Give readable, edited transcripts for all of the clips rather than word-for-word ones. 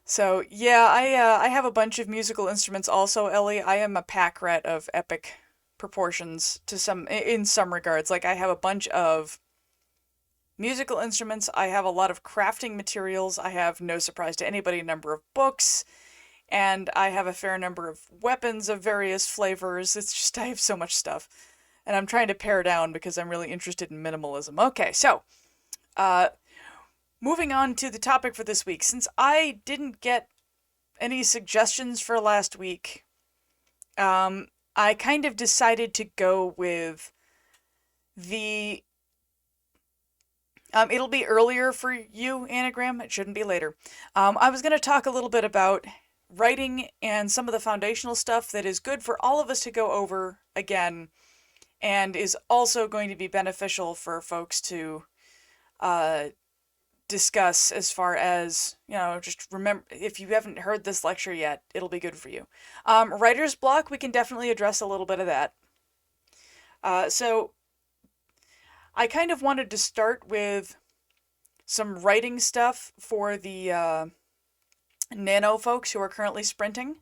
So yeah, I have a bunch of musical instruments also, Ellie. I am a pack rat of epic proportions to in some regards. Like I have a bunch of musical instruments. I have a lot of crafting materials. I have, no surprise to anybody, a number of books, and I have a fair number of weapons of various flavors. It's just I have so much stuff. And I'm trying to pare down because I'm really interested in minimalism. Okay, so uh moving on to the topic for this week. Since I didn't get any suggestions for last week, um I kind of decided to go with the it'll be earlier for you, Anagram. It shouldn't be later. I was going to talk a little bit about writing and some of the foundational stuff that is good for all of us to go over again and is also going to be beneficial for folks to uh, discuss as far as, just remember, if you haven't heard this lecture yet, it'll be good for you. Writer's block, we can definitely address a little bit of that. So I kind of wanted to start with some writing stuff for the nano folks who are currently sprinting.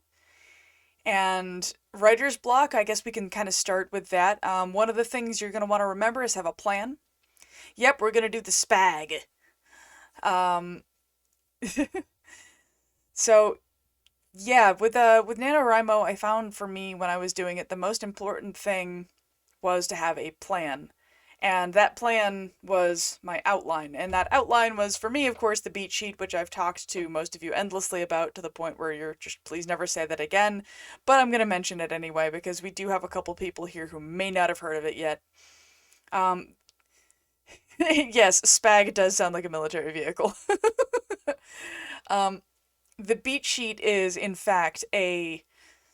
And writer's block, I guess we can kind of start with that. One of the things you're going to want to remember is have a plan. Yep, we're going to do the spag. Um, so yeah, with NaNoWriMo, I found for me when I was doing it, the most important thing was to have a plan. And that plan was my outline. And that outline was, for me, of course, the beat sheet, which I've talked to most of you endlessly about to the point where you're just, please never say that again. But I'm going to mention it anyway, because we do have a couple people here who may not have heard of it yet. Yes, Spag does sound like a military vehicle. um, the beat sheet is, in fact, a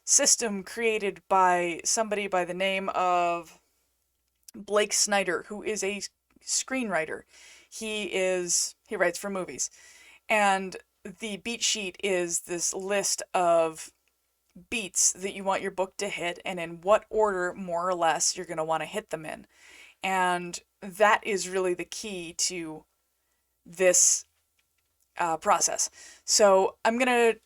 system created by somebody by the name of Blake Snyder, who is a screenwriter. He writes for movies. And the beat sheet is this list of beats that you want your book to hit and in what order, more or less, you're going to want to hit them in. And that is really the key to this process. So I'm going to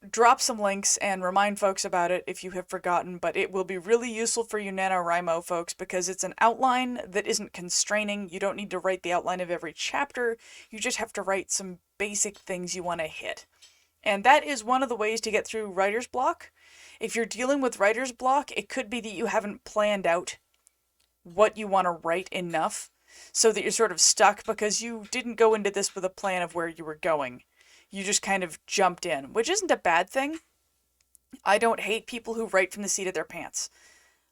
drop some links and remind folks about it if you have forgotten, but it will be really useful for you NaNoWriMo folks because it's an outline that isn't constraining. You don't need to write the outline of every chapter. You just have to write some basic things you want to hit. And that is one of the ways to get through writer's block. If you're dealing with writer's block, it could be that you haven't planned out what you want to write enough so that you're sort of stuck because you didn't go into this with a plan of where you were going. You just kind of jumped in, which isn't a bad thing. I don't hate people who write from the seat of their pants.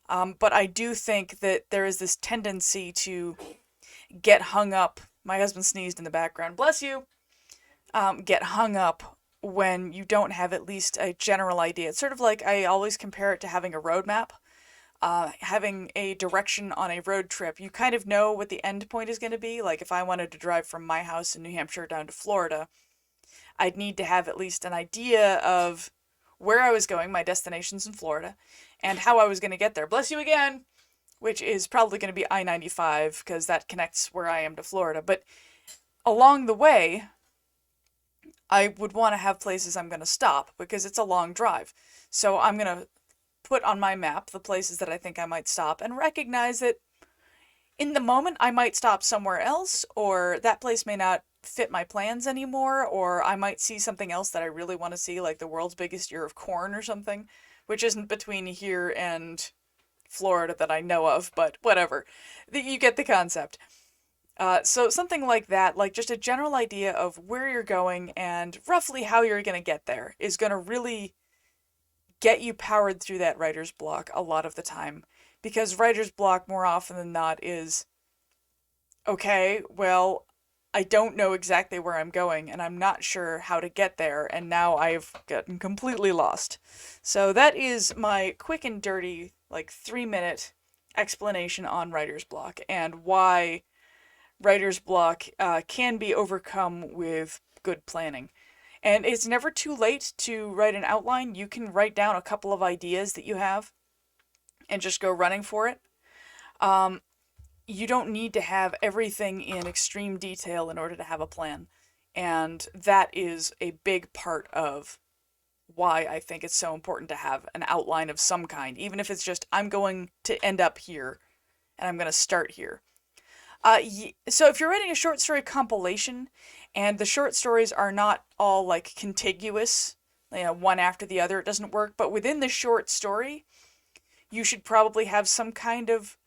But I do think that there is this tendency to get hung up. My husband sneezed in the background. Bless you. Get hung up when you don't have at least a general idea. It's sort of like I always compare it to having a roadmap. Having a direction on a road trip. You kind of know what the end point is going to be. Like if I wanted to drive from my house in New Hampshire down to Florida, I'd need to have at least an idea of where I was going, my destinations in Florida, and how I was going to get there. Bless you again! Which is probably going to be I-95, because that connects where I am to Florida. But along the way, I would want to have places I'm going to stop, because it's a long drive. So I'm going to put on my map the places that I think I might stop, and recognize that in the moment I might stop somewhere else, or that place may not fit my plans anymore, or I might see something else that I really want to see, like the world's biggest ear of corn or something, which isn't between here and Florida that I know of, but whatever. You get the concept. So something like that, like just a general idea of where you're going and roughly how you're going to get there is going to really get you powered through that writer's block a lot of the time. Because writer's block, more often than not, is, okay, well, I don't know exactly where I'm going, and I'm not sure how to get there, and now I've gotten completely lost. So that is my quick and dirty, like 3-minute explanation on writer's block, and why writer's block can be overcome with good planning. And it's never too late to write an outline. You can write down a couple of ideas that you have and just go running for it. You don't need to have everything in extreme detail in order to have a plan. And that is a big part of why I think it's so important to have an outline of some kind, even if it's just, I'm going to end up here and I'm going to start here. So if you're writing a short story compilation and the short stories are not all like contiguous, one after the other, it doesn't work. But within the short story, you should probably have some kind of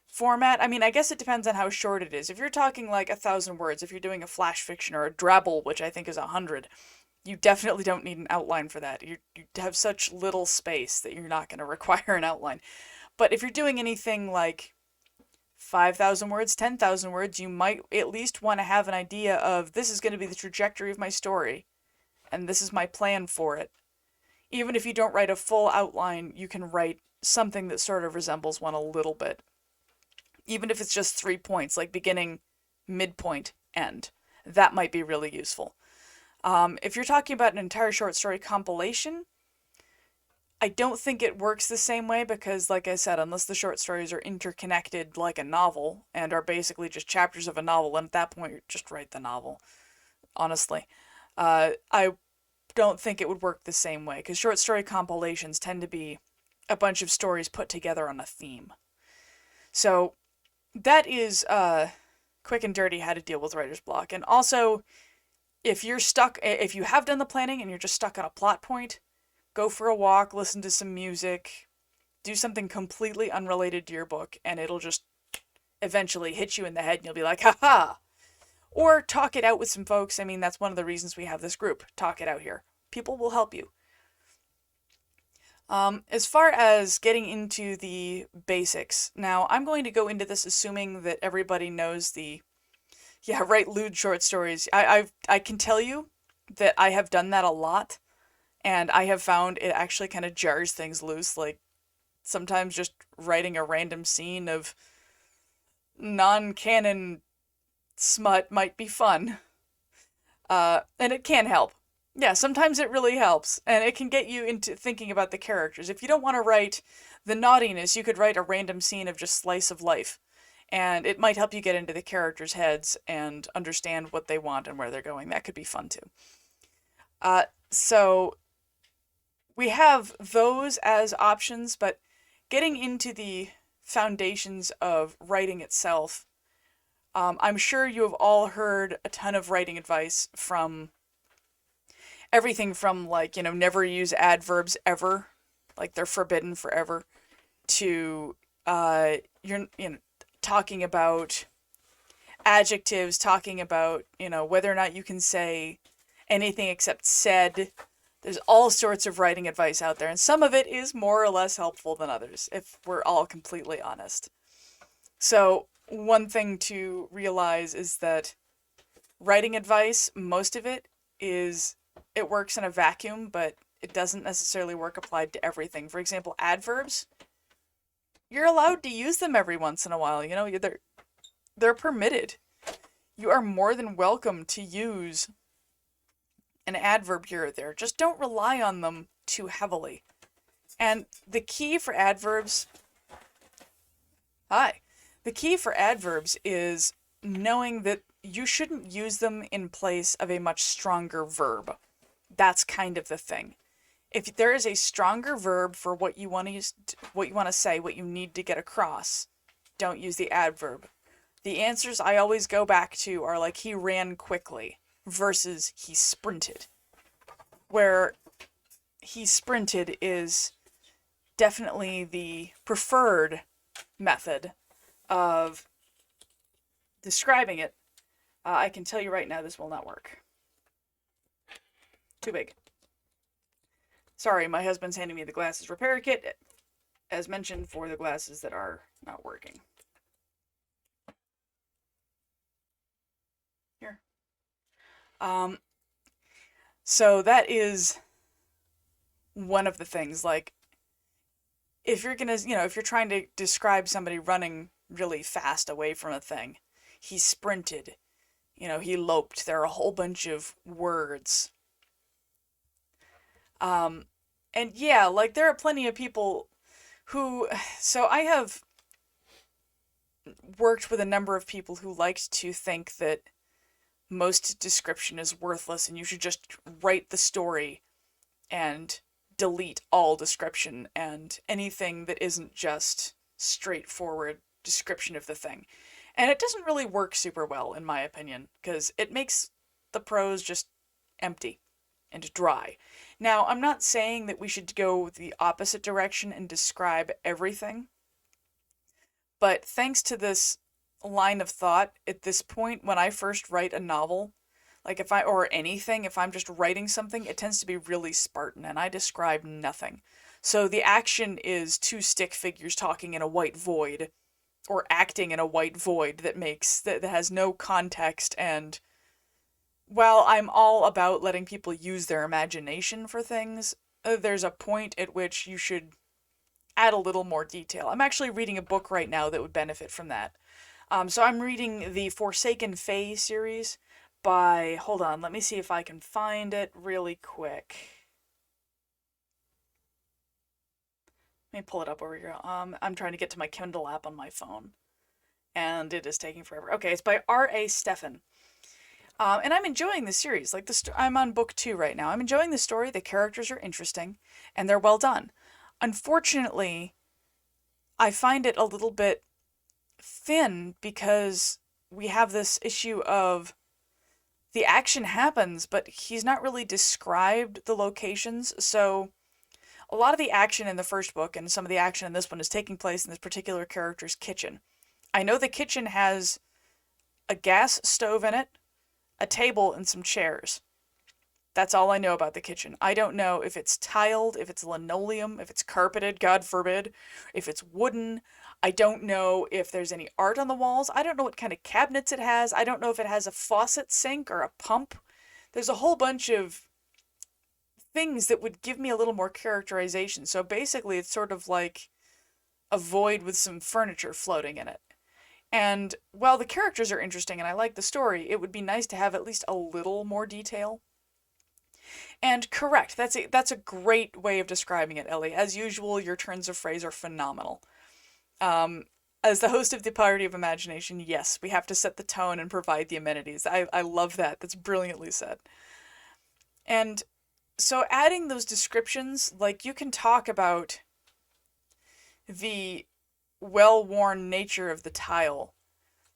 format. I mean, I guess it depends on how short it is. If you're talking like 1,000 words, if you're doing a flash fiction or a drabble, which I think is 100, you definitely don't need an outline for that. You have such little space that you're not going to require an outline. But if you're doing anything like 5,000 words, 10,000 words, you might at least want to have an idea of, this is going to be the trajectory of my story, and this is my plan for it. Even if you don't write a full outline, you can write something that sort of resembles one a little bit. Even if it's just 3 points, like beginning, midpoint, end. That might be really useful. If you're talking about an entire short story compilation, I don't think it works the same way because, like I said, unless the short stories are interconnected like a novel and are basically just chapters of a novel, and at that point, just write the novel, honestly. I don't think it would work the same way because short story compilations tend to be a bunch of stories put together on a theme. So that is quick and dirty how to deal with writer's block. And also, if you have done the planning and you're just stuck on a plot point, go for a walk, listen to some music, do something completely unrelated to your book, and it'll just eventually hit you in the head and you'll be like, ha-ha! Or talk it out with some folks. I mean, that's one of the reasons we have this group. Talk it out here. People will help you. As far as getting into the basics, now I'm going to go into this assuming that everybody knows write lewd short stories. I can tell you that I have done that a lot, and I have found it actually kind of jars things loose. Like, sometimes just writing a random scene of non-canon smut might be fun. And it can help. Yeah, sometimes it really helps, and it can get you into thinking about the characters. If you don't want to write the naughtiness, you could write a random scene of just slice of life, and it might help you get into the characters' heads and understand what they want and where they're going. That could be fun too. So we have those as options, but getting into the foundations of writing itself, I'm sure you have all heard a ton of writing advice from everything from, like, never use adverbs ever, like they're forbidden forever, to you're talking about adjectives, talking about whether or not you can say anything except said. There's all sorts of writing advice out there, and some of it is more or less helpful than others, if we're all completely honest. So one thing to realize is that writing advice, most of it works in a vacuum, but it doesn't necessarily work applied to everything. For example, adverbs, you're allowed to use them every once in a while. They're permitted. You are more than welcome to use an adverb here or there. Just don't rely on them too heavily. And the key for adverbs is knowing that you shouldn't use them in place of a much stronger verb. That's kind of the thing. If there is a stronger verb for what you want to use, what you want to say, what you need to get across, don't use the adverb. The answers I always go back to are like, he ran quickly versus he sprinted. Where he sprinted is definitely the preferred method of describing it. I can tell you right now this will not work. Too big. Sorry, my husband's handing me the glasses repair kit, as mentioned, for the glasses that are not working. Here. So that is one of the things, like, if you're gonna, if you're trying to describe somebody running really fast away from a thing, he sprinted, he loped, there are a whole bunch of words. And yeah, like, there are plenty of people who, so I have worked with a number of people who liked to think that most description is worthless and you should just write the story and delete all description and anything that isn't just straightforward description of the thing. And it doesn't really work super well, in my opinion, because it makes the prose just empty and dry. Now, I'm not saying that we should go the opposite direction and describe everything, but thanks to this line of thought, at this point, when I first write a novel, like or anything, if I'm just writing something, it tends to be really Spartan and I describe nothing. So the action is two stick figures talking in a white void or acting in a white void that has no context. And while I'm all about letting people use their imagination for things, there's a point at which you should add a little more detail. I'm actually reading a book right now that would benefit from that. So I'm reading the Forsaken Fae series by, hold on, let me see if I can find it really quick. Let me pull it up over here. I'm trying to get to my Kindle app on my phone, and it is taking forever. Okay, it's by R.A. Stephan. And I'm enjoying the series. Like I'm on book 2 right now. I'm enjoying the story. The characters are interesting, and they're well done. Unfortunately, I find it a little bit thin because we have this issue of the action happens, but he's not really described the locations. So a lot of the action in the first book and some of the action in this one is taking place in this particular character's kitchen. I know the kitchen has a gas stove in it, a table, and some chairs. That's all I know about the kitchen. I don't know if it's tiled, if it's linoleum, if it's carpeted, God forbid, if it's wooden. I don't know if there's any art on the walls. I don't know what kind of cabinets it has. I don't know if it has a faucet sink or a pump. There's a whole bunch of things that would give me a little more characterization. So basically, it's sort of like a void with some furniture floating in it. And while the characters are interesting and I like the story, it would be nice to have at least a little more detail. And correct, that's a great way of describing it, Ellie. As usual, your turns of phrase are phenomenal. As the host of the Party of Imagination, yes, we have to set the tone and provide the amenities. I love that. That's brilliantly said. And so adding those descriptions, like you can talk about the well-worn nature of the tile.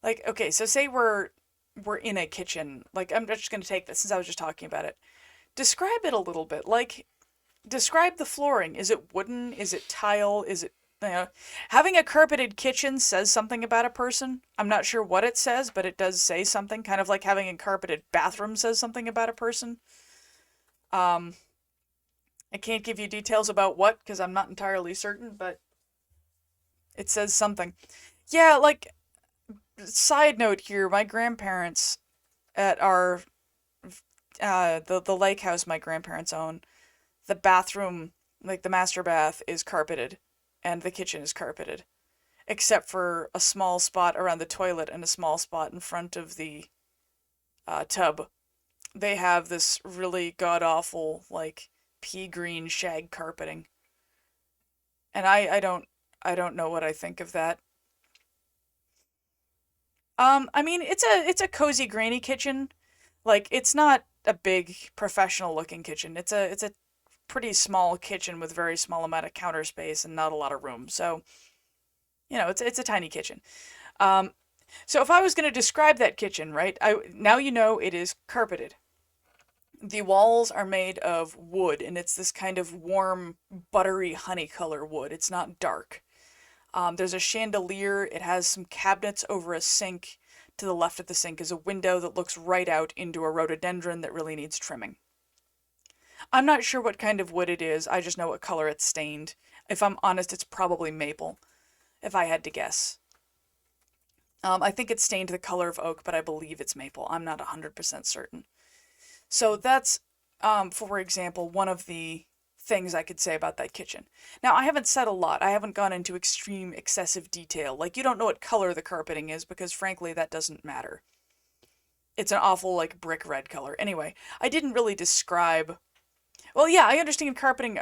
Like, okay, so say we're in a kitchen. Like, I'm just going to take this since I was just talking about it. Describe it a little bit. Like, describe the flooring. Is it wooden? Is it tile? Is it, having a carpeted kitchen says something about a person. I'm not sure what it says, but it does say something. Kind of like having a carpeted bathroom says something about a person. I can't give you details about what, because I'm not entirely certain, but it says something. Yeah, like, side note here, my grandparents at our, the lake house my grandparents own, the bathroom, like the master bath, is carpeted, and the kitchen is carpeted. Except for a small spot around the toilet and a small spot in front of the tub. They have this really god-awful, like, pea green shag carpeting. And I don't know what I think of that. I mean, it's a cozy granny kitchen. Like, it's not a big professional looking kitchen. It's a pretty small kitchen with very small amount of counter space and not a lot of room. So, it's a tiny kitchen. So if I was going to describe that kitchen, right? Now you know it is carpeted. The walls are made of wood, and it's this kind of warm, buttery honey color wood. It's not dark. There's a chandelier. It has some cabinets over a sink. To the left of the sink is a window that looks right out into a rhododendron that really needs trimming. I'm not sure what kind of wood it is. I just know what color it's stained. If I'm honest, it's probably maple, if I had to guess. I think it's stained the color of oak, but I believe it's maple. I'm not 100% certain. So that's, for example, one of the things I could say about that kitchen. Now, I haven't said a lot. I haven't gone into extreme, excessive detail. Like, you don't know what color the carpeting is because, frankly, that doesn't matter. It's an awful, like, brick red color. Anyway, I didn't really describe... Well, yeah, I understand carpeting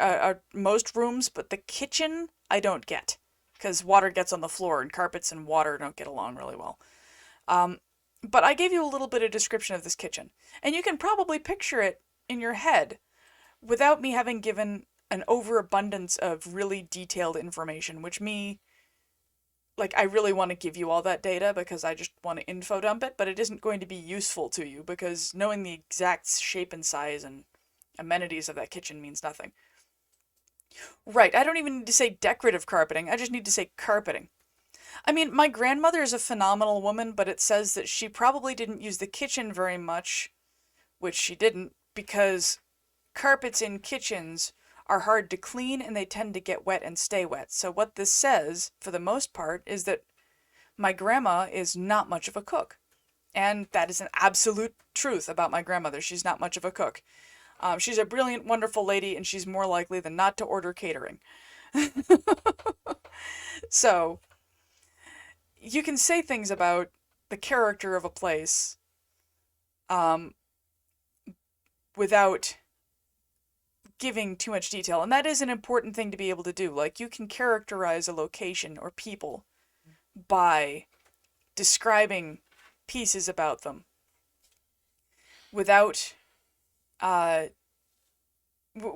most rooms, but the kitchen, I don't get. Because water gets on the floor, and carpets and water don't get along really well. But I gave you a little bit of description of this kitchen, and you can probably picture it in your head without me having given an overabundance of really detailed information, which I really want to give you all that data because I just want to info dump it, but it isn't going to be useful to you because knowing the exact shape and size and amenities of that kitchen means nothing. Right, I don't even need to say decorative carpeting, I just need to say carpeting. I mean, my grandmother is a phenomenal woman, but it says that she probably didn't use the kitchen very much, which she didn't, because carpets in kitchens are hard to clean and they tend to get wet and stay wet. So what this says, for the most part, is that my grandma is not much of a cook. And that is an absolute truth about my grandmother. She's not much of a cook. She's a brilliant, wonderful lady, and she's more likely than not to order catering. So, you can say things about the character of a place without giving too much detail. And that is an important thing to be able to do. Like, you can characterize a location or people by describing pieces about them without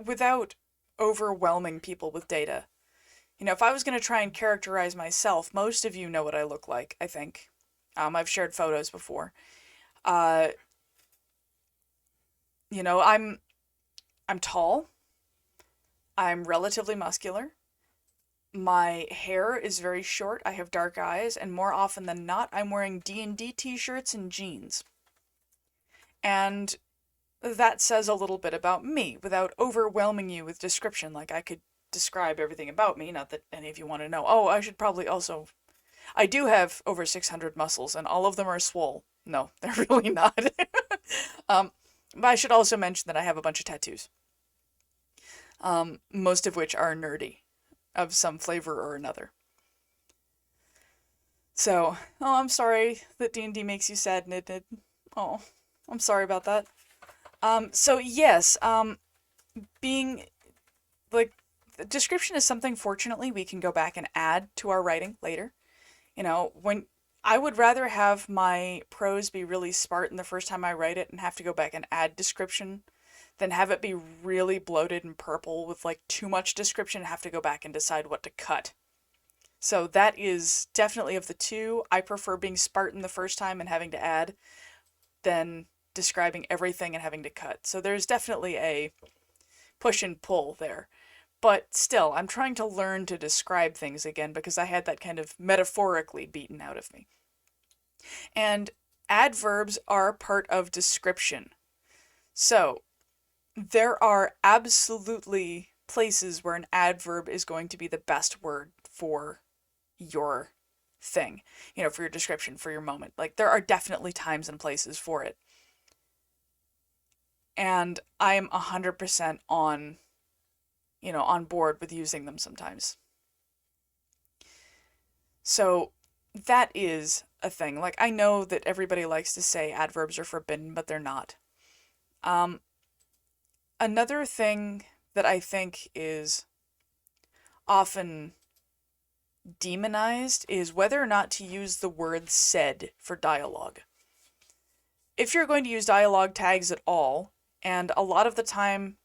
without overwhelming people with data. You know, if I was going to try and characterize myself, most of you know what I look like, I think. I've shared photos before. You know, I'm tall. I'm relatively muscular. My hair is very short. I have dark eyes, and more often than not, I'm wearing D&D t-shirts and jeans. And that says a little bit about me without overwhelming you with description. Like, I could describe everything about me, not that any of you want to know. Oh, I should probably also... I do have over 600 muscles, and all of them are swole. No, they're really not. But I should also mention that I have a bunch of tattoos. Most of which are nerdy, of some flavor or another. So, oh, I'm sorry that D&D makes you sad, Nid. Oh, I'm sorry about that. So yes, being, like, the description is something, fortunately, we can go back and add to our writing later. You know, when I would rather have my prose be really Spartan the first time I write it and have to go back and add description than have it be really bloated and purple with, like, too much description and have to go back and decide what to cut. So that is definitely, of the two, I prefer being Spartan the first time and having to add than describing everything and having to cut. So there's definitely a push and pull there. But still, I'm trying to learn to describe things again because I had that kind of metaphorically beaten out of me. And adverbs are part of description. So there are absolutely places where an adverb is going to be the best word for your thing, you know, for your description, for your moment. Like, there are definitely times and places for it. And I am 100% on, you know, on board with using them sometimes. So that is a thing. Like, I know that everybody likes to say adverbs are forbidden, but they're not. Another thing that I think is often demonized is whether or not to use the word said for dialogue. If you're going to use dialogue tags at all, and a lot of the time,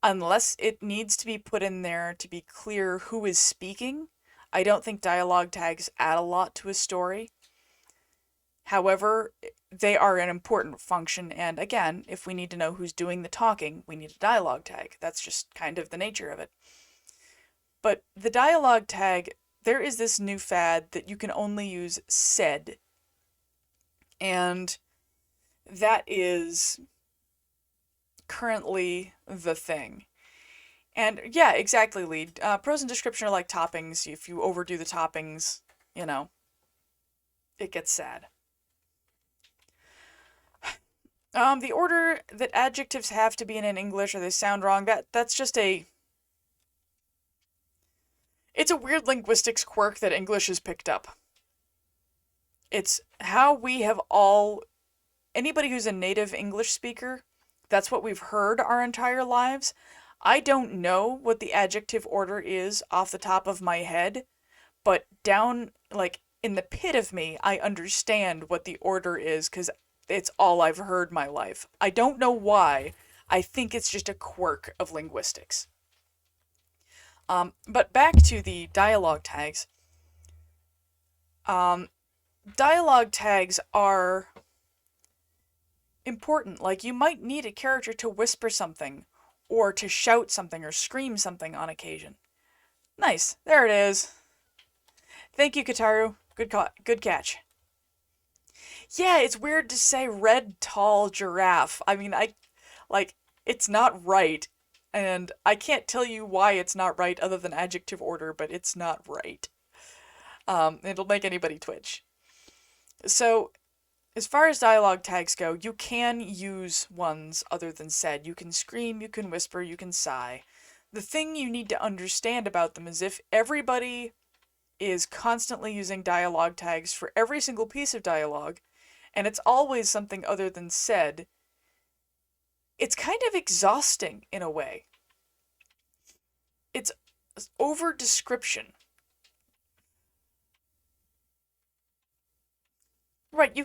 unless it needs to be put in there to be clear who is speaking, I don't think dialogue tags add a lot to a story. However, they are an important function, and again, if we need to know who's doing the talking, we need a dialogue tag. That's just kind of the nature of it. But the dialogue tag, there is this new fad that you can only use said. And that is currently the thing. And yeah, exactly, Lee. Prose and description are like toppings. If you overdo the toppings, you know, it gets sad. The order that adjectives have to be in English or they sound wrong, that's just it's a weird linguistics quirk that English has picked up. It's how we have all, anybody who's a native English speaker, that's what we've heard our entire lives. I don't know what the adjective order is off the top of my head, but down, like, in the pit of me, I understand what the order is because it's all I've heard my life. I don't know why. I think it's just a quirk of linguistics. But back to the dialogue tags. Um, Dialogue tags are important. Like, you might need a character to whisper something, or to shout something, or scream something on occasion. Nice. There it is. Thank you, Kataru. Good catch. Yeah, it's weird to say red, tall giraffe. I mean, like, it's not right. And I can't tell you why it's not right other than adjective order, but it's not right. It'll make anybody twitch. So, as far as dialogue tags go, you can use ones other than said. You can scream, you can whisper, you can sigh. The thing you need to understand about them is if everybody is constantly using dialogue tags for every single piece of dialogue, and it's always something other than said, it's kind of exhausting in a way. It's over description. Right,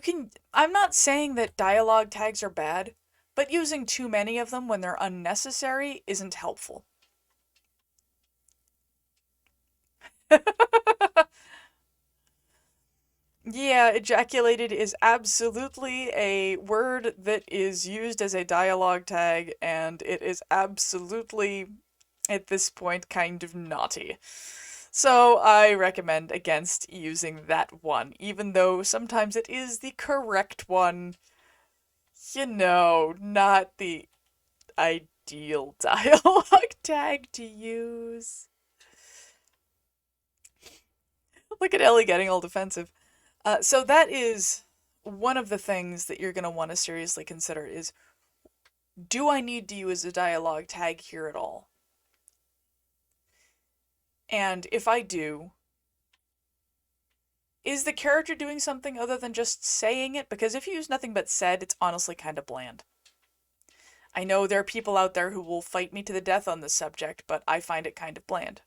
I'm not saying that dialogue tags are bad, but using too many of them when they're unnecessary isn't helpful. Yeah, ejaculated is absolutely a word that is used as a dialogue tag, and it is absolutely, at this point, kind of naughty. So I recommend against using that one, even though sometimes it is the correct one. Not the ideal dialogue tag to use. Look at Ellie getting all defensive. So that is one of the things that you're going to want to seriously consider is, do I need to use a dialogue tag here at all? And if I do, is the character doing something other than just saying it? Because if you use nothing but said, it's honestly kind of bland. I know there are people out there who will fight me to the death on this subject, but I find it kind of bland.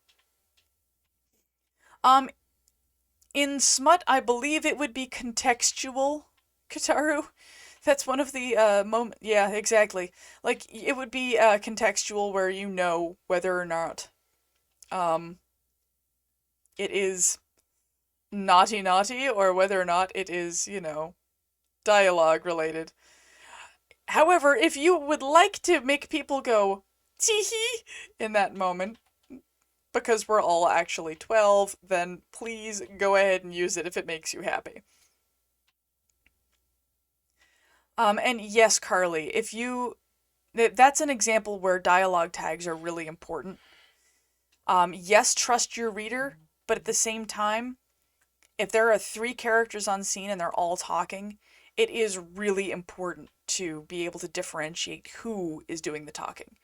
In smut, I believe it would be contextual, Kataru. That's one of the moment. Yeah, exactly. Like, it would be contextual where you know whether or not um it is naughty naughty or whether or not it is, dialogue related. However, if you would like to make people go tee in that moment, because we're all actually 12, then please go ahead and use it if it makes you happy. And yes, Carly, that's an example where dialogue tags are really important. Yes, trust your reader, but at the same time, if there are 3 characters on scene and they're all talking, it is really important to be able to differentiate who is doing the talking.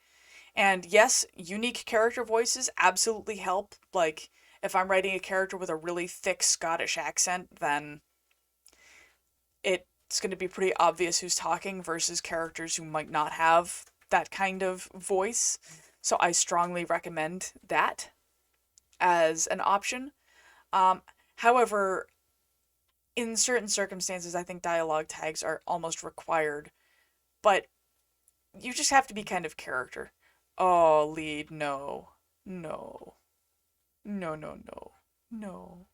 And yes, unique character voices absolutely help. Like, if I'm writing a character with a really thick Scottish accent, then it's going to be pretty obvious who's talking versus characters who might not have that kind of voice. So I strongly recommend that as an option. However, in certain circumstances, I think dialogue tags are almost required. But you just have to be kind of character. Oh, lead, no. No. No, no, no. No.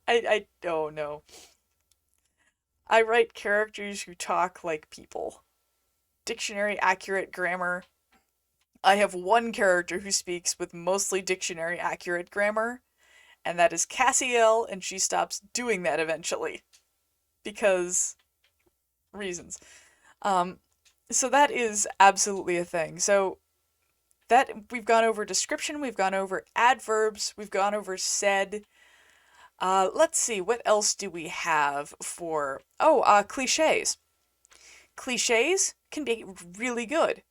I don't know. I write characters who talk like people. Dictionary accurate grammar. I have one character who speaks with mostly dictionary accurate grammar, and that is Cassiel, and she stops doing that eventually. Because reasons. So that is absolutely a thing. So that we've gone over description, we've gone over adverbs, we've gone over said. Let's see, what else do we have for... cliches. Cliches can be really good.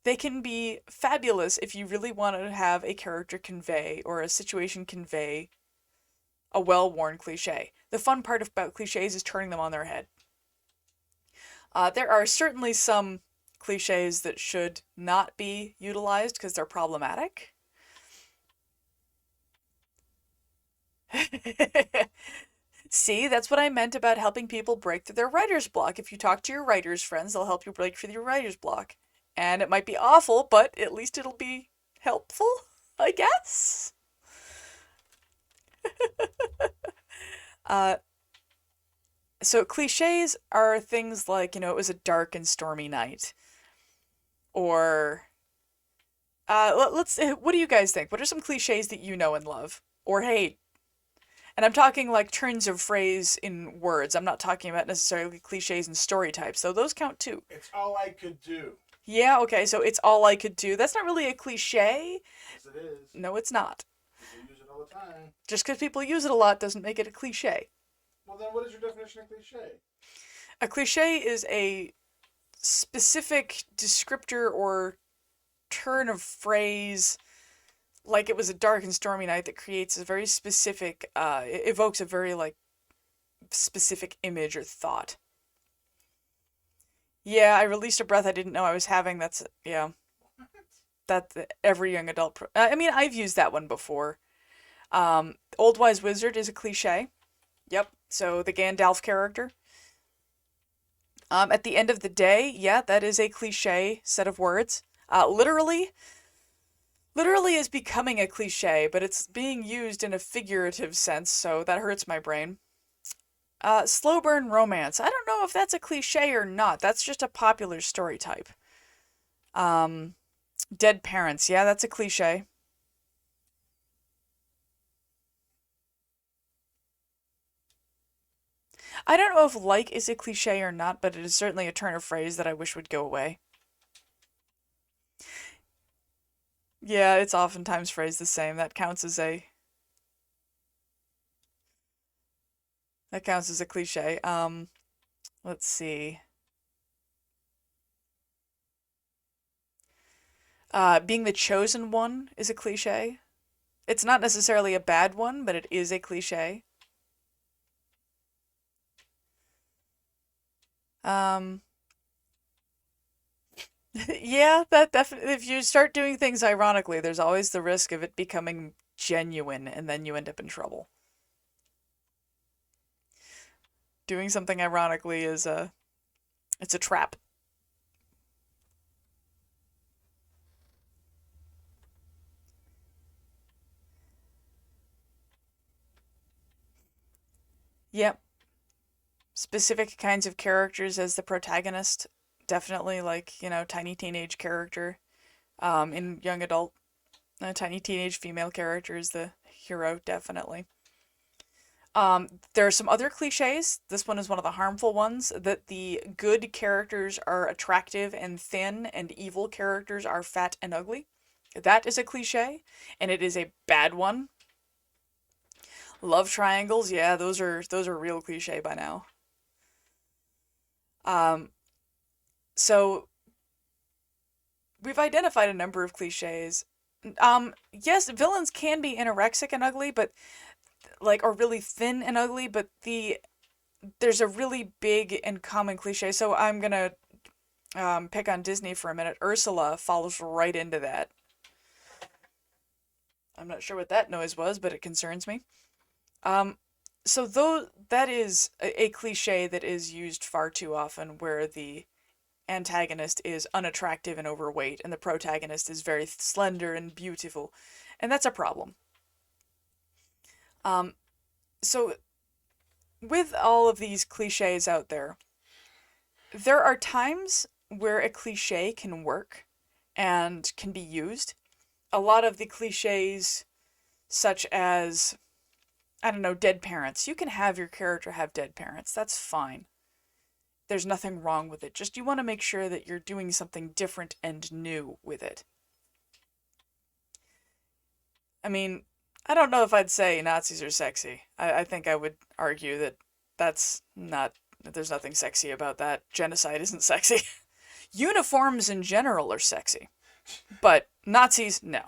They can be fabulous if you really want to have a character convey or a situation convey a well-worn cliche. The fun part about cliches is turning them on their head. There are certainly some cliches that should not be utilized because they're problematic. See, that's what I meant about helping people break through their writer's block. If you talk to your writer's friends, they'll help you break through your writer's block. And it might be awful, but at least it'll be helpful, I guess. Uh, so cliches are things like, it was a dark and stormy night. Or, let's, what do you guys think? What are some cliches that you know and love? Or hate? And I'm talking like turns of phrase in words. I'm not talking about necessarily cliches and story types, though those count too. It's all I could do. Yeah, okay, so it's all I could do. That's not really a cliche. Yes, it is. No, it's not. People use it all the time. Just because people use it a lot doesn't make it a cliche. Well, then what is your definition of cliche? A cliche is a specific descriptor or turn of phrase, like it was a dark and stormy night, that creates a very specific, it evokes a very, like, specific image or thought. Yeah, I released a breath I didn't know I was having. That's, yeah, that every young adult. I mean, I've used that one before. Old Wise Wizard is a cliche. Yep. So the Gandalf character. At the end of the day, yeah, that is a cliche set of words. Literally is becoming a cliche, but it's being used in a figurative sense, so that hurts my brain. Slow burn romance. I don't know if that's a cliche or not. That's just a popular story type. Dead parents. Yeah, that's a cliche. I don't know if like is a cliche or not, but it is certainly a turn of phrase that I wish would go away. Yeah, it's oftentimes phrased the same. That counts as a cliche. Let's see. Being the chosen one is a cliche. It's not necessarily a bad one, but it is a cliche. Um, yeah, that definitely, if you start doing things ironically, there's always the risk of it becoming genuine, and then you end up in trouble. Doing something ironically it's a trap. Yep. Specific kinds of characters as the protagonist, definitely, like, tiny teenage character. In young adult, a tiny teenage female character is the hero, definitely. There are some other cliches. This one is one of the harmful ones, that the good characters are attractive and thin, and evil characters are fat and ugly. That is a cliche, and it is a bad one. Love triangles, yeah, those are real cliche by now. Um, so we've identified a number of cliches. Yes, villains can be anorexic and ugly, but like, or really thin and ugly, but there's a really big and common cliche. So I'm gonna pick on Disney for a minute. Ursula falls right into that. I'm not sure what that noise was, but it concerns me. Um, so though that is a cliche that is used far too often, where the antagonist is unattractive and overweight, and the protagonist is very slender and beautiful, and that's a problem. Um, so with all of these cliches out there, there are times where a cliche can work and can be used. A lot of the cliches, such as, I don't know, dead parents. You can have your character have dead parents. That's fine. There's nothing wrong with it. Just you want to make sure that you're doing something different and new with it. I mean, I don't know if I'd say Nazis are sexy. I think I would argue that that's not, that there's nothing sexy about that. Genocide isn't sexy. Uniforms in general are sexy. But Nazis, no.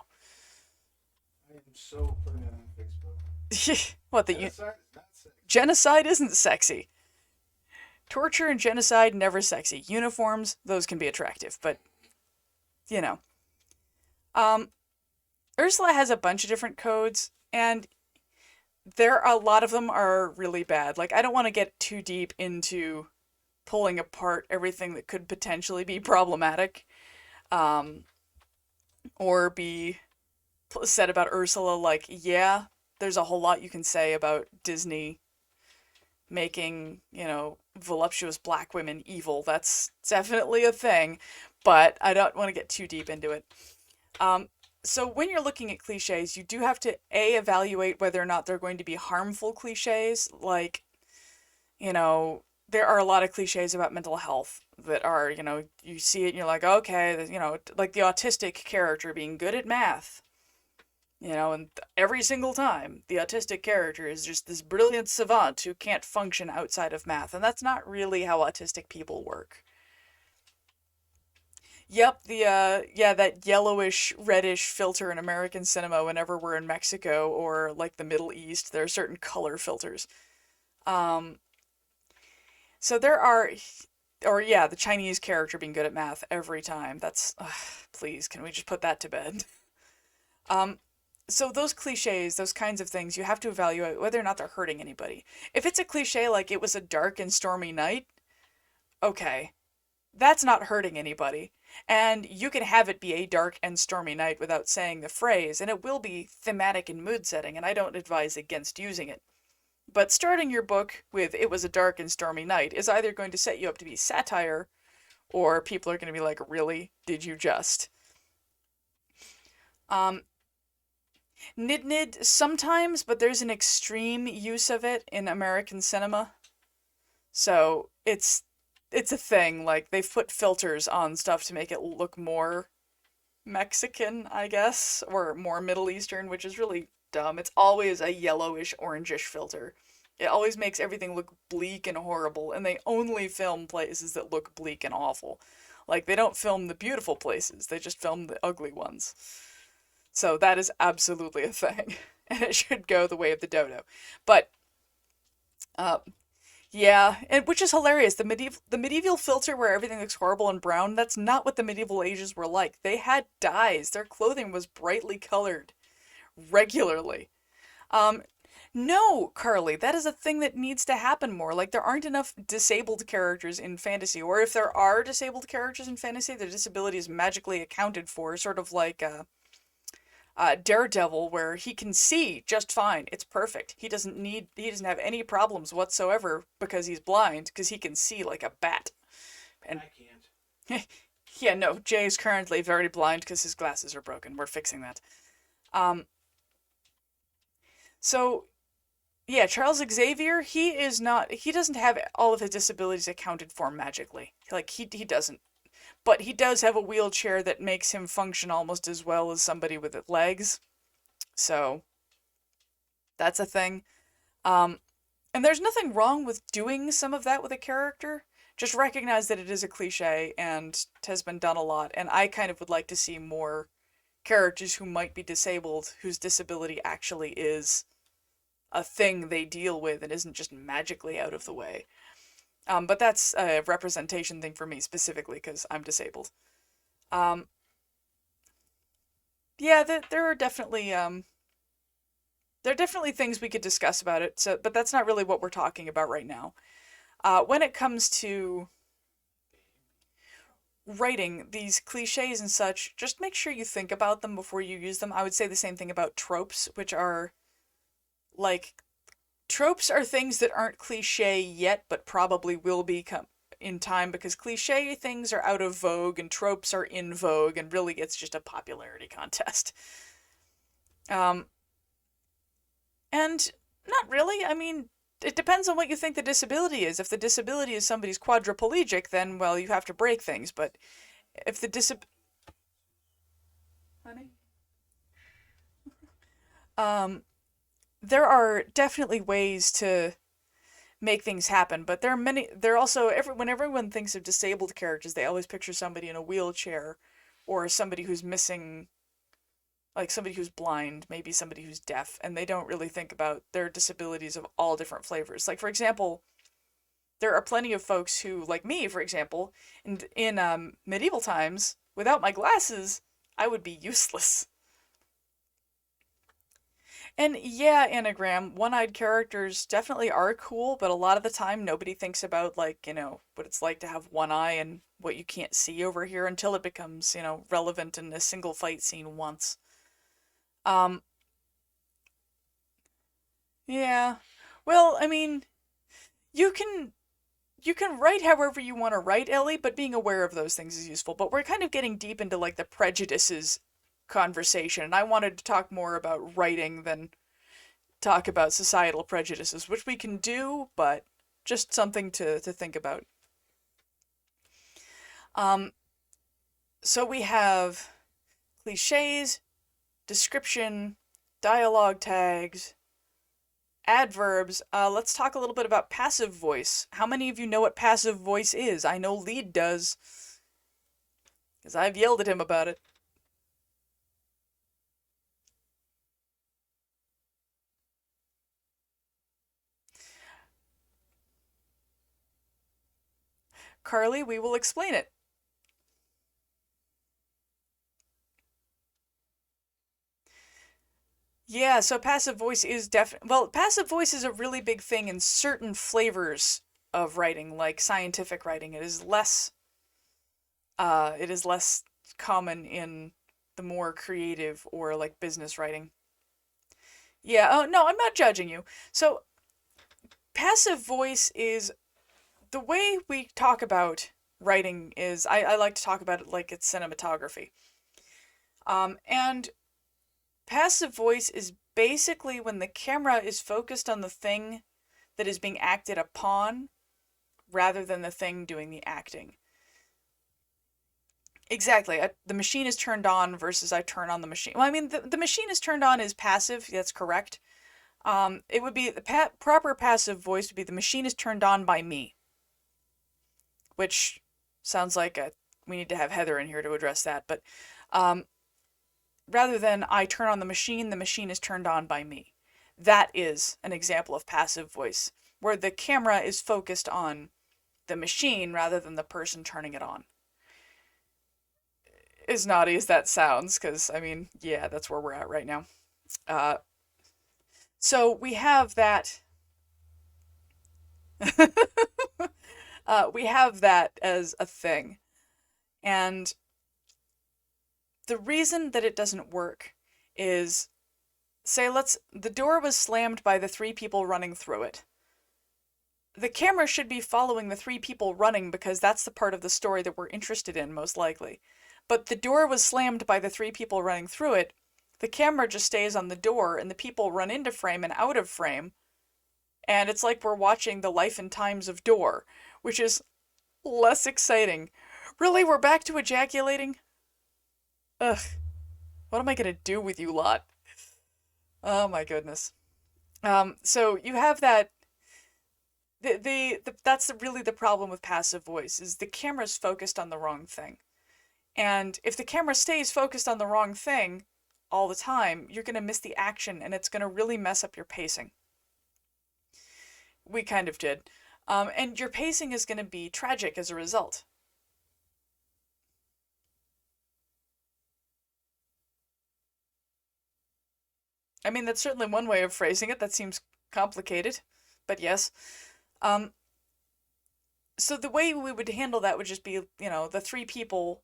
I am so putting that on Facebook. What, the Genocide is not sexy. genocide isn't sexy. Torture and genocide, never sexy. Uniforms, those can be attractive, but, you know. Um, Ursula has a bunch of different codes, and A lot of them are really bad. Like, I don't want to get too deep into pulling apart everything that could potentially be problematic, um, or be said about Ursula. Like, yeah, there's a whole lot you can say about Disney making, voluptuous black women evil. That's definitely a thing, but I don't want to get too deep into it. Um, so when you're looking at cliches, you do have to evaluate whether or not they're going to be harmful cliches. Like, there are a lot of cliches about mental health that are, you see it and you're like, okay, like the autistic character being good at math. And every single time, the autistic character is just this brilliant savant who can't function outside of math, and that's not really how autistic people work. Yep, that yellowish, reddish filter in American cinema whenever we're in Mexico or like the Middle East, there are certain color filters. Um, so there are, or yeah, the Chinese character being good at math every time. That's, please, can we just put that to bed? Um, so those cliches, those kinds of things, you have to evaluate whether or not they're hurting anybody. If it's a cliche like it was a dark and stormy night, okay, that's not hurting anybody. And you can have it be a dark and stormy night without saying the phrase, and it will be thematic and mood setting, and I don't advise against using it. But starting your book with "it was a dark and stormy night" is either going to set you up to be satire, or people are going to be like, really? Did you just? Um, Nid nid sometimes, but there's an extreme use of it in American cinema. So it's a thing. Like they've put filters on stuff to make it look more Mexican, I guess, or more Middle Eastern, which is really dumb. It's always a yellowish, orangish filter. It always makes everything look bleak and horrible, and they only film places that look bleak and awful. Like, they don't film the beautiful places, they just film the ugly ones. So that is absolutely a thing, and it should go the way of the dodo. But, uh, yeah, and which is hilarious. The medieval filter where everything looks horrible and brown, that's not what the medieval ages were like. They had dyes. Their clothing was brightly colored regularly. Um, no, Carly, that is a thing that needs to happen more. Like, there aren't enough disabled characters in fantasy, or if there are disabled characters in fantasy, their disability is magically accounted for, sort of like Daredevil, where he can see just fine. It's perfect. He doesn't have any problems whatsoever because he's blind, because he can see like a bat. And I can't. yeah, no, Jay is currently very blind because his glasses are broken. We're fixing that. Um, so yeah, Charles Xavier, he doesn't have all of his disabilities accounted for magically. Like he doesn't. But he does have a wheelchair that makes him function almost as well as somebody with legs. So that's a thing. Um, and there's nothing wrong with doing some of that with a character. Just recognize that it is a cliche and has been done a lot. And I kind of would like to see more characters who might be disabled, whose disability actually is a thing they deal with and isn't just magically out of the way. But that's a representation thing for me specifically because I'm disabled. Um, yeah, there are definitely things we could discuss about it. So, but that's not really what we're talking about right now. When it comes to writing these cliches and such, just make sure you think about them before you use them. I would say the same thing about tropes, which are like tropes are things that aren't cliche yet, but probably will become in time because cliche things are out of vogue and tropes are in vogue, and really it's just a popularity contest. Um, and not really. I mean, it depends on what you think the disability is. If the disability is somebody's quadriplegic, then, well, you have to break things. But if the honey, um, there are definitely ways to make things happen, but there are also when everyone thinks of disabled characters, they always picture somebody in a wheelchair or somebody who's missing, like somebody who's blind, maybe somebody who's deaf, and they don't really think about their disabilities of all different flavors. Like, for example, there are plenty of folks who, like me, for example, in medieval times, without my glasses, I would be useless. And yeah, anagram, one-eyed characters definitely are cool, but a lot of the time nobody thinks about like, what it's like to have one eye and what you can't see over here until it becomes, relevant in a single fight scene once. Um, yeah. Well, I mean, you can you can write however you want to write, Ellie, but being aware of those things is useful. But we're kind of getting deep into like the prejudices conversation, and I wanted to talk more about writing than talk about societal prejudices, which we can do, but just something to think about. Um, so we have cliches, description, dialogue tags, adverbs. Let's talk a little bit about passive voice. How many of you know what passive voice is? I know Lead does, because I've yelled at him about it. Carly, we will explain it. Yeah, so passive voice is well, passive voice is a really big thing in certain flavors of writing, like scientific writing. It is less common in the more creative or like business writing. Yeah, oh no, I'm not judging you. So, passive voice is the way we talk about writing is I like to talk about it like it's cinematography. And passive voice is basically when the camera is focused on the thing that is being acted upon rather than the thing doing the acting. Exactly. The machine is turned on versus I turn on the machine. Well, I mean, the machine is turned on is passive. That's correct. It would be the proper passive voice would be the machine is turned on by me, which sounds like we need to have Heather in here to address that. But um, rather than I turn on the machine is turned on by me. That is an example of passive voice, where the camera is focused on the machine rather than the person turning it on. As naughty as that sounds, because, I mean, yeah, that's where we're at right now. Uh, so we have that. We have that as a thing. And the reason that it doesn't work is say the door was slammed by the three people running through it. The camera should be following the three people running because that's the part of the story that we're interested in, most likely. But the door was slammed by the three people running through it. The camera just stays on the door, and the people run into frame and out of frame. And it's like we're watching the life and times of Door, which is less exciting. Really, we're back to ejaculating? Ugh, what am I gonna do with you lot? Oh my goodness. So you have that that's really the problem with passive voice is the camera's focused on the wrong thing. And if the camera stays focused on the wrong thing all the time, you're going to miss the action and it's going to really mess up your pacing. We kind of did. And your pacing is going to be tragic as a result. I mean, that's certainly one way of phrasing it. That seems complicated, but yes. Um, so the way we would handle that would just be, the three people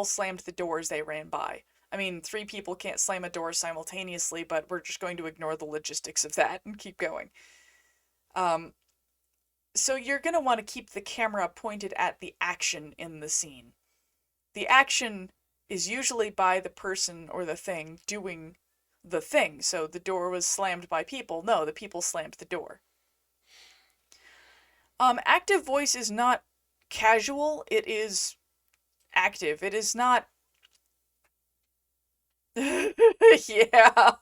slammed the doors they ran by. I mean, three people can't slam a door simultaneously, but we're just going to ignore the logistics of that and keep going. Um, so you're going to want to keep the camera pointed at the action in the scene. The action is usually by the person or the thing doing the thing. So the door was slammed by people. No, the people slammed the door. Active voice is not casual. It is active. It is not. Yeah.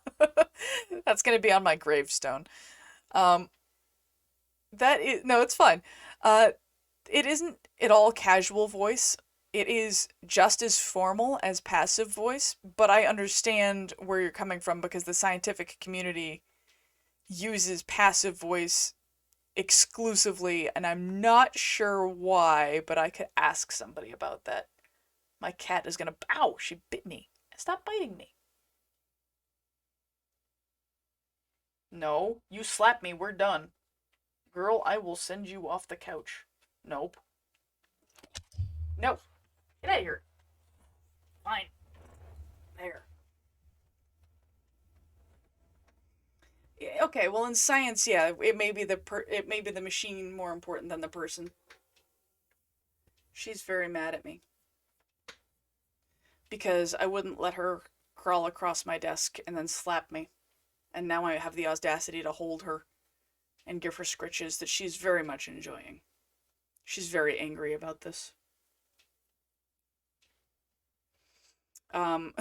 That's gonna be on my gravestone. Um, that is no, it's fine. Uh, it isn't at all casual voice. It is just as formal as passive voice, but I understand where you're coming from because the scientific community uses passive voice exclusively, and I'm not sure why, but I could ask somebody about that. My cat is gonna. Ow! She bit me. Stop biting me. No, you slap me, we're done. Girl, I will send you off the couch. Nope. Nope. Get out of here. Fine. There. Yeah, okay, well in science, yeah, it may be the machine more important than the person. She's very mad at me because I wouldn't let her crawl across my desk and then slap me. And now I have the audacity to hold her and give her scritches that she's very much enjoying. She's very angry about this. Um,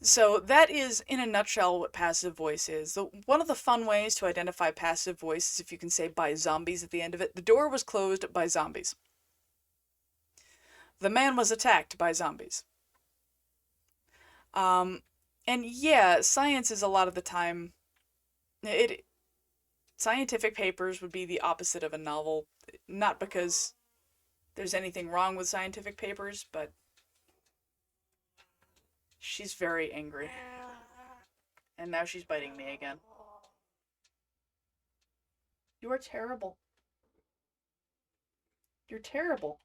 so that is, in a nutshell, what passive voice is. One of the fun ways to identify passive voice is if you can say by zombies at the end of it. The door was closed by zombies. The man was attacked by zombies. And yeah, science is a lot of the time, scientific papers would be the opposite of a novel. Not because there's anything wrong with scientific papers, but she's very angry. And now she's biting me again. You are terrible. You're terrible.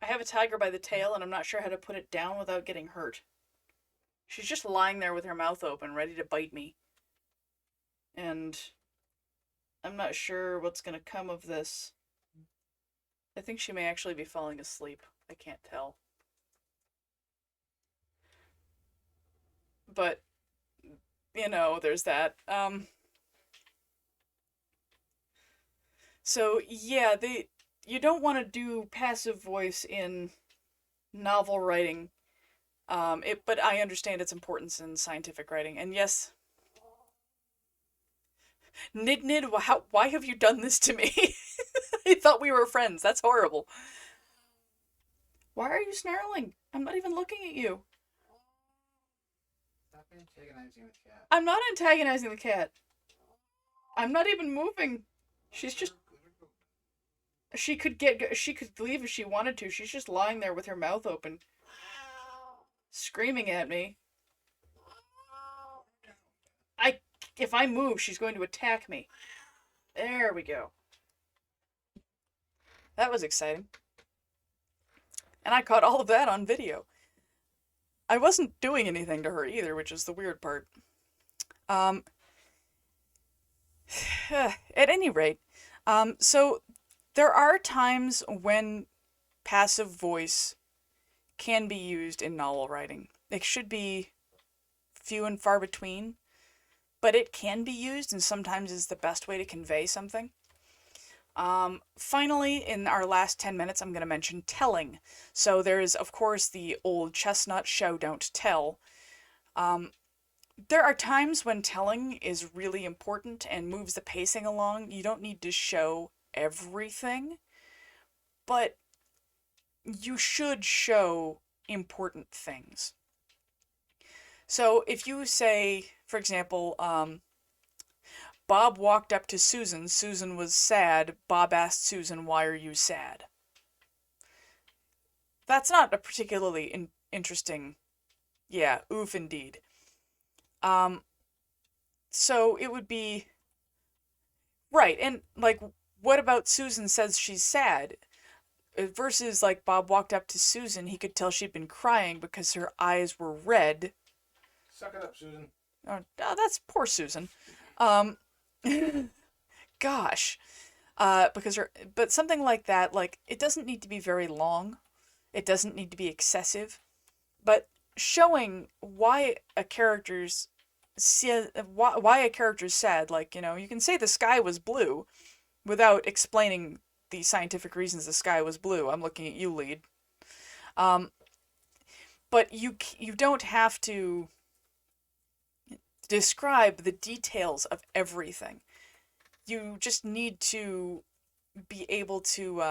I have a tiger by the tail and I'm not sure how to put it down without getting hurt. She's just lying there with her mouth open, ready to bite me. And I'm not sure what's gonna come of this. I think she may actually be falling asleep. I can't tell. But, there's that. So, yeah, you don't want to do passive voice in novel writing. But I understand its importance in scientific writing. And yes, Nid, why have you done this to me? I thought we were friends. That's horrible. Why are you snarling? I'm not even looking at you. Stop antagonizing the cat. I'm not antagonizing the cat. I'm not even moving. She's just. She could leave if she wanted to. She's just lying there with her mouth open, screaming at me. If I move, she's going to attack me. There we go. That was exciting. And I caught all of that on video. I wasn't doing anything to her either, which is the weird part. At any rate, so there are times when passive voice can be used in novel writing. It should be few and far between, but it can be used and sometimes is the best way to convey something. Finally, in our last 10 minutes, I'm going to mention telling. So there's, of course, the old chestnut show, don't tell. There are times when telling is really important and moves the pacing along. You don't need to show everything, but you should show important things. So if you say, for example, Bob walked up to Susan. Susan was sad. Bob asked Susan, "Why are you sad?" That's not a particularly interesting. Yeah, oof indeed. So it would be right, and like, what about Susan says she's sad? Versus like Bob walked up to Susan, he could tell she'd been crying because her eyes were red. Suck it up, Susan. Oh, that's poor Susan. Gosh. But something like that, like, it doesn't need to be very long. It doesn't need to be excessive. But showing why a character's sad, like, you can say the sky was blue without explaining the scientific reasons the sky was blue. I'm looking at you, lead. But you don't have to describe the details of everything. You just need to be able to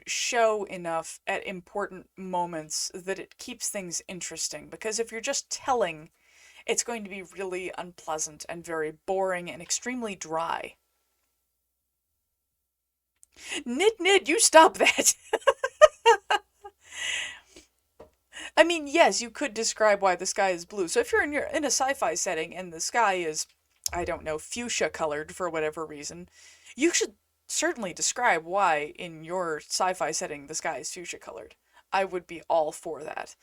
show enough at important moments that it keeps things interesting. Because if you're just telling, it's going to be really unpleasant and very boring and extremely dry. Nid, you stop that. I mean, yes, you could describe why the sky is blue. So if you're in a sci-fi setting and the sky is, I don't know, fuchsia colored for whatever reason, you should certainly describe why in your sci-fi setting the sky is fuchsia colored. I would be all for that.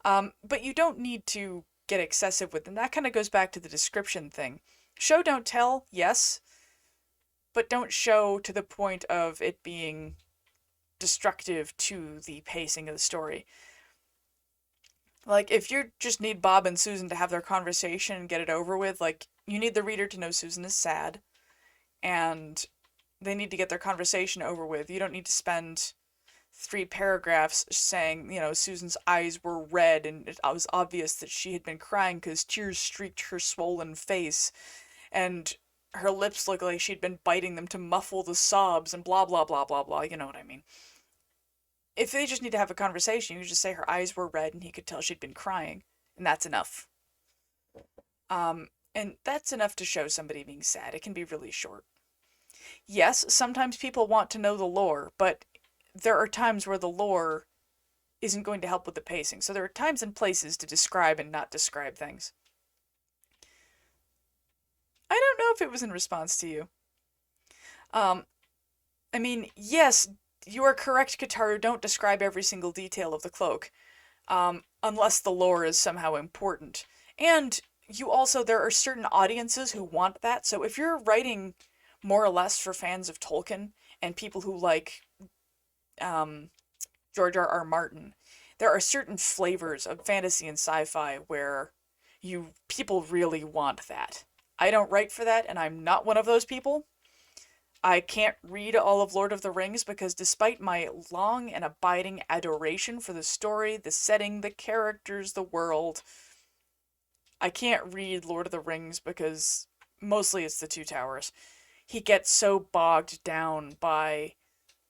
But you don't need to get excessive with them. That kind of goes back to the description thing. Show don't tell, yes, but don't show to the point of it being destructive to the pacing of the story. Like, if you just need Bob and Susan to have their conversation and get it over with, like, you need the reader to know Susan is sad, and they need to get their conversation over with. You don't need to spend 3 paragraphs saying, Susan's eyes were red and it was obvious that she had been crying because tears streaked her swollen face, and her lips looked like she'd been biting them to muffle the sobs, and blah, blah, blah, blah, blah. You know what I mean. If they just need to have a conversation, you just say her eyes were red and he could tell she'd been crying, and that's enough. And that's enough to show somebody being sad. It can be really short. Yes, sometimes people want to know the lore, but there are times where the lore isn't going to help with the pacing. So there are times and places to describe and not describe things. I don't know if it was in response to you. I mean, yes, you are correct, Kataru. Don't describe every single detail of the cloak, unless the lore is somehow important. And there are certain audiences who want that. So if you're writing more or less for fans of Tolkien and people who like George R. Martin, there are certain flavors of fantasy and sci-fi where people really want that. I don't write for that, and I'm not one of those people. I can't read all of Lord of the Rings because despite my long and abiding adoration for the story, the setting, the characters, the world, I can't read Lord of the Rings because mostly it's the Two Towers. He gets so bogged down by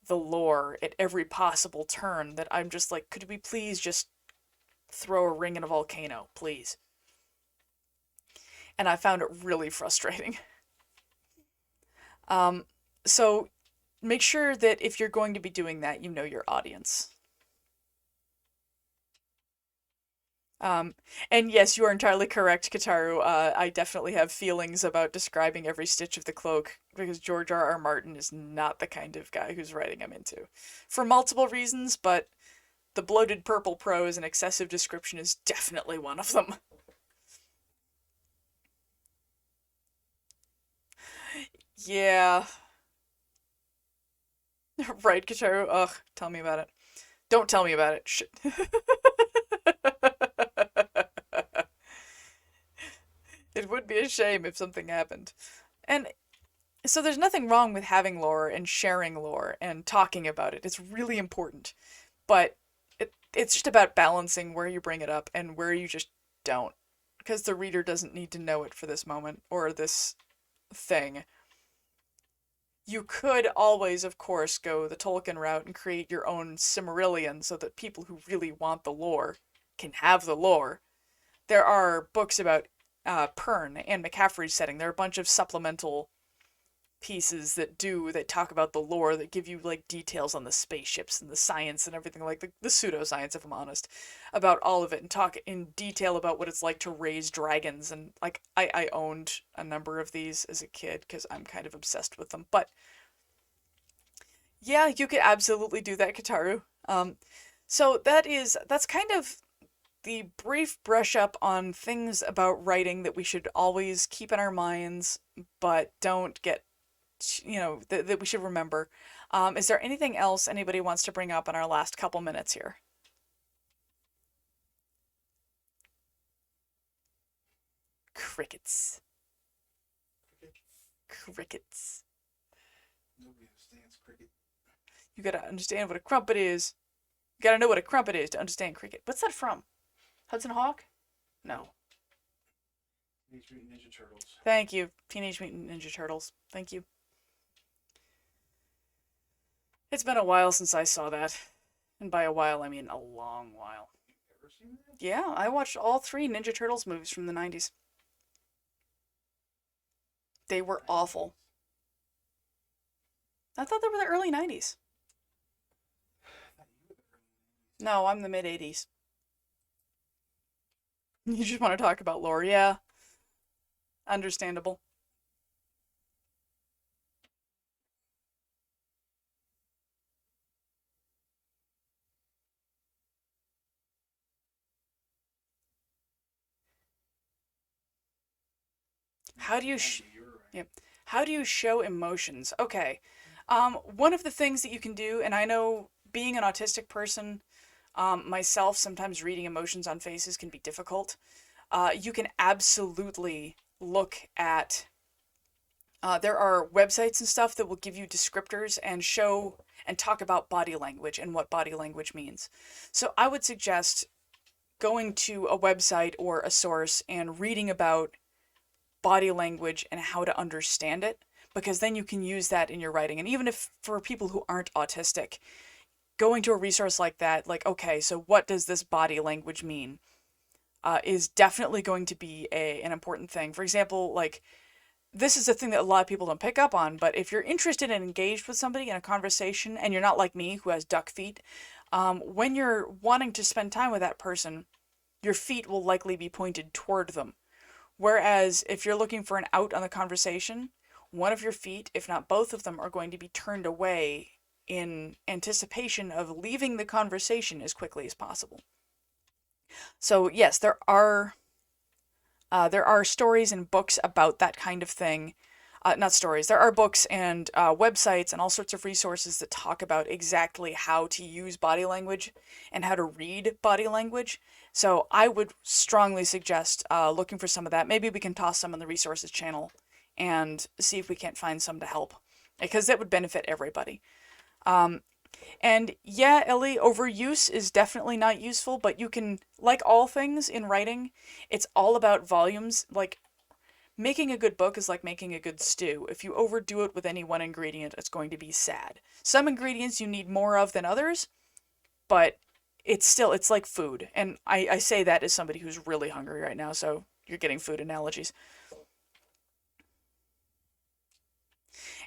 the lore at every possible turn that I'm just like, could we please just throw a ring in a volcano, please? And I found it really frustrating. So make sure that if you're going to be doing that, you know your audience. And yes, you are entirely correct, Kataru. I definitely have feelings about describing every stitch of the cloak because George R. R. Martin is not the kind of guy who's writing them into. For multiple reasons, but the bloated purple prose and excessive description is definitely one of them. Yeah. Right, Kataru? Ugh, tell me about it. Don't tell me about it. Shit. It would be a shame if something happened. And so there's nothing wrong with having lore and sharing lore and talking about it. It's really important. But it's just about balancing where you bring it up and where you just don't. Because the reader doesn't need to know it for this moment or this thing. You could always, of course, go the Tolkien route and create your own Silmarillion so that people who really want the lore can have the lore. There are books about Pern and McCaffrey's setting. There are a bunch of supplemental pieces that talk about the lore, that give you like details on the spaceships and the science and everything, like the pseudoscience, if I'm honest, about all of it, and talk in detail about what it's like to raise dragons. And like I owned a number of these as a kid because I'm kind of obsessed with them. But yeah, you could absolutely do that, Kataru. So that's kind of the brief brush up on things about writing that we should always keep in our minds, but don't get, that we should remember. Is there anything else anybody wants to bring up in our last couple minutes here? Crickets. Crickets. Nobody understands cricket. You gotta understand what a crumpet is. You gotta know what a crumpet is to understand cricket. What's that from? Hudson Hawk? No. Teenage Mutant Ninja Turtles. Thank you. Teenage Mutant Ninja Turtles. Thank you. It's been a while since I saw that. And by a while, I mean a long while. You've never seen that? Yeah, I watched all 3 Ninja Turtles movies from the 90s. They were awful. I thought they were the early 90s. I thought you were the early 90s. No, I'm the mid 80s. You just want to talk about lore. Yeah, understandable. How do you You were right. Yep. How do you show emotions? Okay. One of the things that you can do, and I know being an autistic person, myself, sometimes reading emotions on faces can be difficult. You can absolutely look at, there are websites and stuff that will give you descriptors and show and talk about body language and what body language means. So I would suggest going to a website or a source and reading about body language and how to understand it, because then you can use that in your writing. And even if for people who aren't autistic, going to a resource like that, like, okay, so what does this body language mean, is definitely going to be an important thing. For example, like, this is a thing that a lot of people don't pick up on, but if you're interested and engaged with somebody in a conversation and you're not like me who has duck feet, when you're wanting to spend time with that person, your feet will likely be pointed toward them. Whereas if you're looking for an out on the conversation, one of your feet, if not both of them, are going to be turned away in anticipation of leaving the conversation as quickly as possible. So yes, there are stories and books about that kind of thing. Not stories. There are books and websites and all sorts of resources that talk about exactly how to use body language and how to read body language. So I would strongly suggest looking for some of that. Maybe we can toss some in the resources channel and see if we can't find some to help, because that would benefit everybody. Um, and yeah, Ellie, overuse is definitely not useful, but you can, like all things in writing, it's all about volumes. Like, making a good book is like making a good stew. If you overdo it with any one ingredient, it's going to be sad. Some ingredients you need more of than others, but it's like food. And I say that as somebody who's really hungry right now, so you're getting food analogies.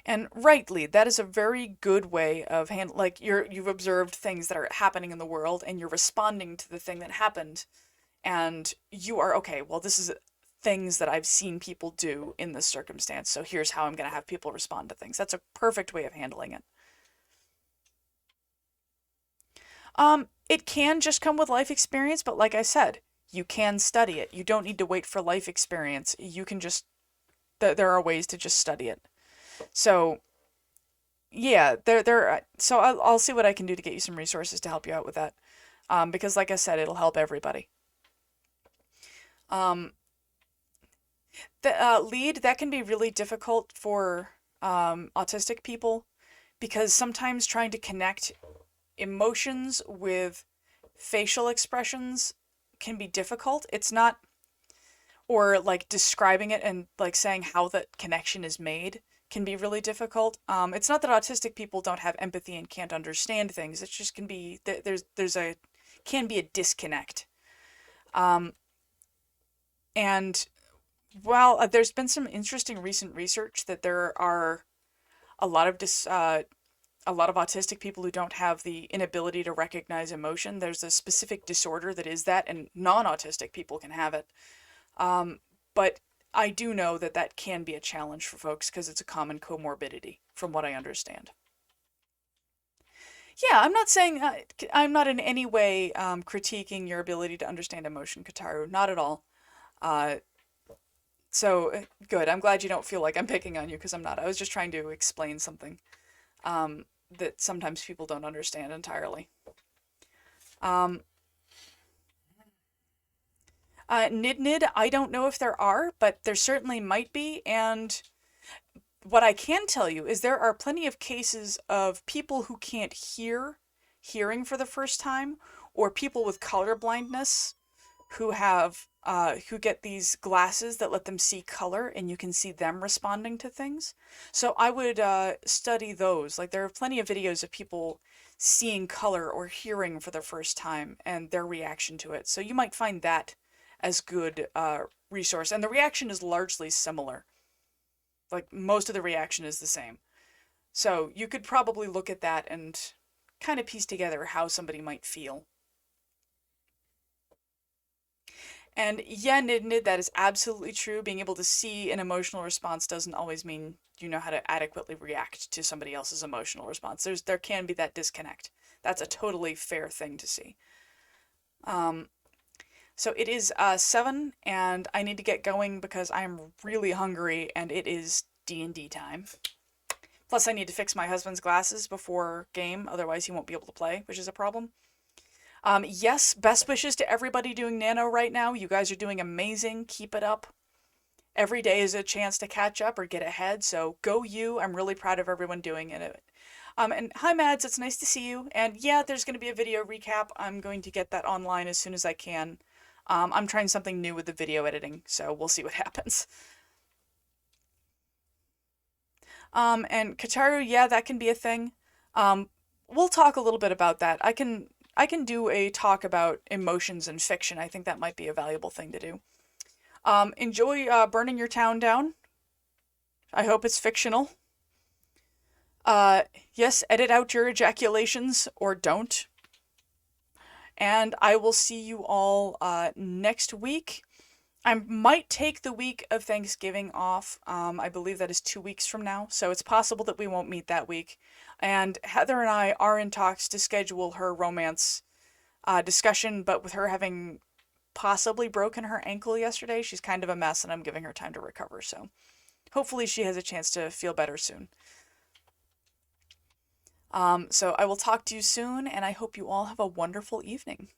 And rightly, that is a very good way of like, you've observed things that are happening in the world and you're responding to the thing that happened, and you are okay, well, this is things that I've seen people do in this circumstance, so here's how I'm going to have people respond to things. That's a perfect way of handling it. It can just come with life experience, but like I said, you can study it. You don't need to wait for life experience. You can just, there are ways to just study it. So yeah, so I'll see what I can do to get you some resources to help you out with that. Because like I said, it'll help everybody. Um, the lead, that can be really difficult for autistic people, because sometimes trying to connect emotions with facial expressions can be difficult. It's not, or like describing it and like saying how that connection is made can be really difficult. It's not that autistic people don't have empathy and can't understand things. It just can be, can be a disconnect. Um, and Well, there's been some interesting recent research that there are a lot of a lot of autistic people who don't have the inability to recognize emotion. There's a specific disorder that is that, and non-autistic people can have it. Um, but I do know that that can be a challenge for folks because it's a common comorbidity, from what I understand. Yeah, I'm not saying, I'm not in any way critiquing your ability to understand emotion, Kataru. Not at all. Uh, Good. I'm glad you don't feel like I'm picking on you, because I'm not. I was just trying to explain something that sometimes people don't understand entirely. Um, Nid, I don't know if there are, but there certainly might be. And what I can tell you is there are plenty of cases of people who can't hearing for the first time, or people with color blindness who get these glasses that let them see color, and you can see them responding to things. So I would study those. Like, there are plenty of videos of people seeing color or hearing for the first time and their reaction to it. So you might find that as good resource. And the reaction is largely similar. Like, most of the reaction is the same. So you could probably look at that and kind of piece together how somebody might feel. And yeah, Nid, that is absolutely true. Being able to see an emotional response doesn't always mean you know how to adequately react to somebody else's emotional response. There can be that disconnect. That's a totally fair thing to see. Um, so it is 7, and I need to get going because I'm really hungry, and it is D&D time. Plus, I need to fix my husband's glasses before game, otherwise he won't be able to play, which is a problem. Yes, best wishes to everybody doing Nano right now. You guys are doing amazing. Keep it up. Every day is a chance to catch up or get ahead, so go you. I'm really proud of everyone doing it. And hi, Mads, it's nice to see you. And yeah, there's going to be a video recap. I'm going to get that online as soon as I can. I'm trying something new with the video editing, so we'll see what happens. And Kataru, yeah, that can be a thing. We'll talk a little bit about that. I can do a talk about emotions and fiction. I think that might be a valuable thing to do. Enjoy burning your town down. I hope it's fictional. Yes, edit out your ejaculations or don't. And I will see you all next week. I might take the week of Thanksgiving off. I believe that is 2 weeks from now, so it's possible that we won't meet that week. And Heather and I are in talks to schedule her romance discussion, but with her having possibly broken her ankle yesterday, she's kind of a mess, and I'm giving her time to recover, so hopefully she has a chance to feel better soon. So I will talk to you soon, and I hope you all have a wonderful evening.